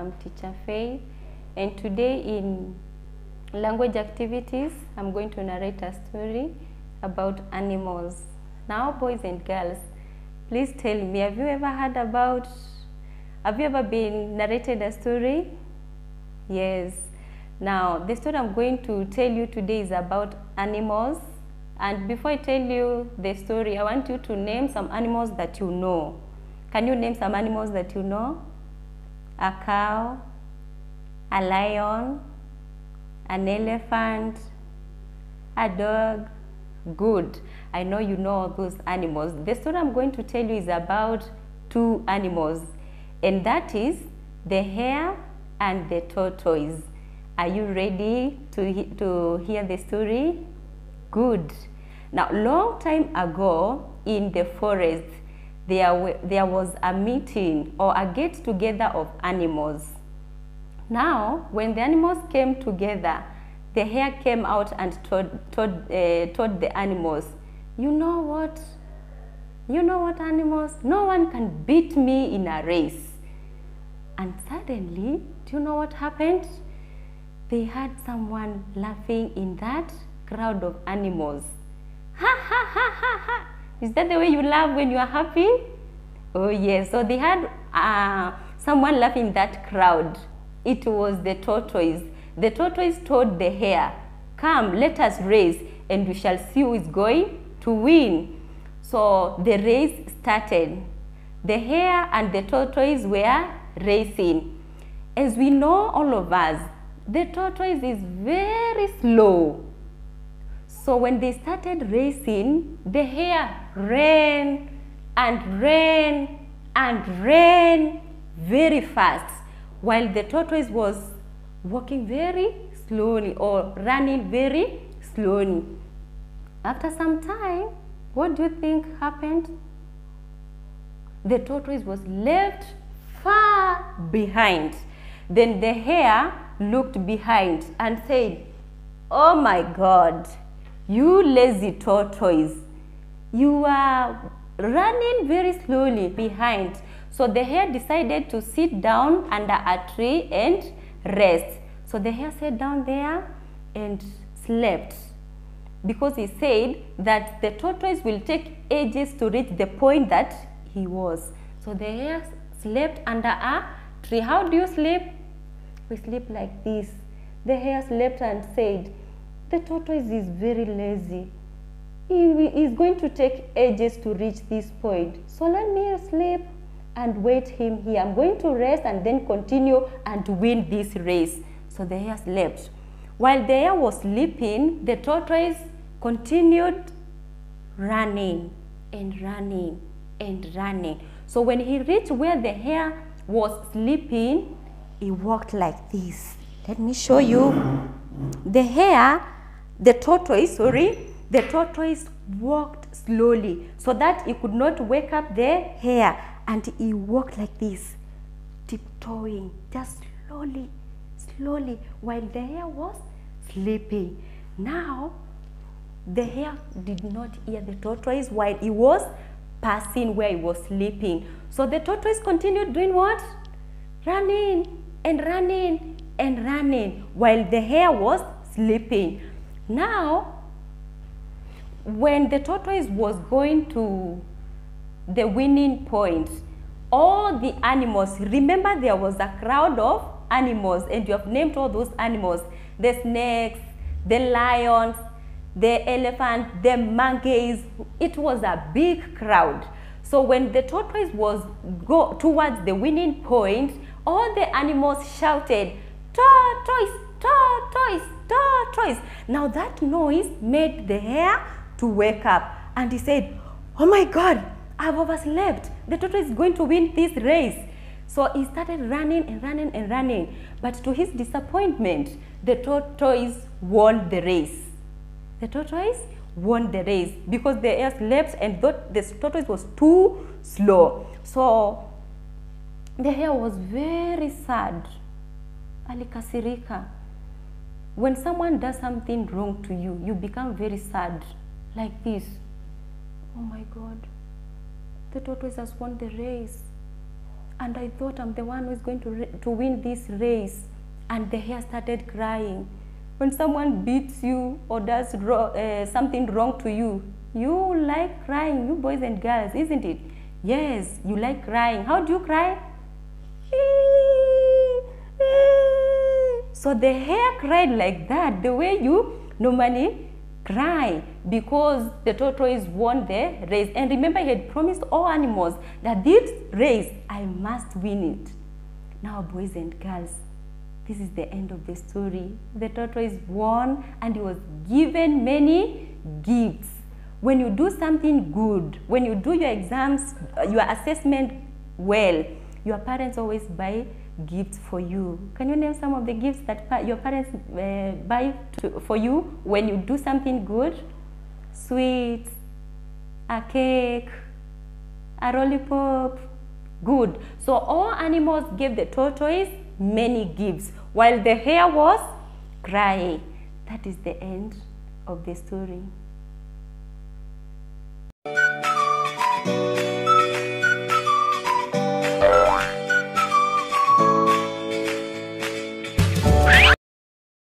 I'm Teacher Faith, and today in language activities, I'm going to narrate a story about animals. Now, boys and girls, please tell me, have you ever been narrated a story? Yes. Now, the story I'm going to tell you today is about animals. And before I tell you the story, I want you to name some animals that you know. Can you name some animals that you know? A cow, a lion, an elephant, a dog. Good. I know you know all those animals. The story I'm going to tell you is about two animals, and that is the hare and the tortoise. Are you ready to hear the story? Good. Now, long time ago in the forest, there was a meeting or a get-together of animals. Now, when the animals came together, the hare came out and told the animals, you know what animals? No one can beat me in a race. And suddenly, do you know what happened? They had someone laughing in that crowd of animals. Ha ha ha ha ha! Is that the way you laugh when you are happy? Oh yes, so they had someone laughing in that crowd. It was the tortoise. The tortoise told the hare, come, let us race and we shall see who is going to win. So the race started. The hare and the tortoise were racing. As we know, all of us, the tortoise is very slow. So when they started racing, the hare ran and ran and ran very fast, while the tortoise was walking very slowly or running very slowly. After some time, what do you think happened? The tortoise was left far behind. Then the hare looked behind and said, oh my God, you lazy tortoise, you are running very slowly behind. So the hare decided to sit down under a tree and rest. So the hare sat down there and slept, because he said that the tortoise will take ages to reach the point that he was. So the hare slept under a tree. How do you sleep? We sleep like this. The hare slept and said, the tortoise is very lazy. He is going to take ages to reach this point. So let me sleep and wait him here. I'm going to rest and then continue and win this race. So the hare slept. While the hare was sleeping, the tortoise continued running and running and running. So when he reached where the hare was sleeping, he walked like this. Let me show you. The tortoise walked slowly so that he could not wake up the hare, and he walked like this, tiptoeing, just slowly, slowly, while the hare was sleeping. Now, the hare did not hear the tortoise while he was passing where he was sleeping. So the tortoise continued doing what? Running and running and running while the hare was sleeping. Now, when the tortoise was going to the winning point, all the animals, remember there was a crowd of animals, and you have named all those animals, the snakes, the lions, the elephant, the monkeys. It was a big crowd. So when the tortoise was go towards the winning point, all the animals shouted, tortoise, tortoise, tortoise. Now that noise made the hare to wake up, and he said, oh my God, I've overslept. The tortoise is going to win this race. So he started running and running and running. But to his disappointment, the tortoise won the race. The tortoise won the race because the hare slept and thought the tortoise was too slow. So the hare was very sad. Alikasirika. When someone does something wrong to you, you become very sad, like this. Oh my God, the tortoise has won the race. and I thought I'm the one who's going to win this race. And the hare started crying. When someone beats you or does something wrong to you, you like crying, you boys and girls, isn't it? Yes, you like crying. How do you cry? So the hare cried like that, the way you normally cry, because the tortoise won the race. And remember, he had promised all animals that this race, I must win it. Now, boys and girls, this is the end of the story. The tortoise won and he was given many gifts. When you do something good, when you do your exams, your assessment well, your parents always buy gifts for you. Can you name some of the gifts that your parents buy for you when you do something good? Sweets, a cake, a lollipop. Good. So all animals gave the tortoise many gifts while the hare was crying. That is the end of the story.